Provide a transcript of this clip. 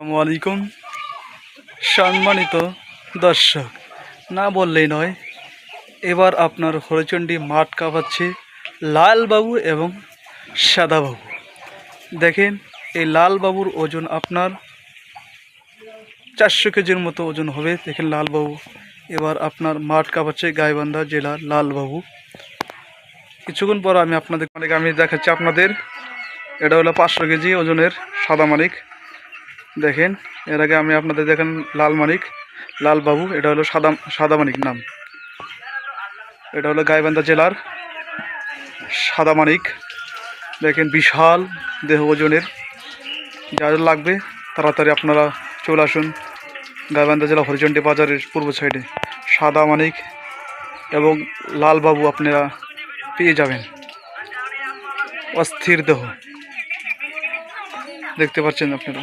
আসসালামু আলাইকুম সম্মানিত দর্শক, না বললেই নয়, এবার আপনার হরচণ্ডী মাঠ কাঁপাচ্ছে লালবাবু এবং সাদাবাবু। দেখেন, এই লালবাবুর ওজন আপনার 400 কেজির মতো ওজন হবে। দেখেন লালবাবু এবার আপনার মাঠ কাঁপাচ্ছে গাইবান্ধা জেলার লালবাবু। কিছুক্ষণ পর আমি দেখাচ্ছি আপনাদের। এটা হলো 500 কেজি ওজনের সাদা মানিক। দেখেন, এর আগে আমি আপনাদের দেখেন লাল মানিক, লালবাবু। এটা হলো সাদা মানিক নাম। এটা হলো গাইবান্ধা জেলার সাদা মানিক। দেখেন বিশাল দেহ ওজনের। যাদের লাগবে তাড়াতাড়ি আপনারা চলে আসুন গাইবান্ধা জেলা হরিচণ্ডী বাজারের পূর্ব সাইডে। সাদা মানিক এবং লালবাবু আপনারা পেয়ে যাবেন। অস্থির দেহ দেখতে পাচ্ছেন আপনারা।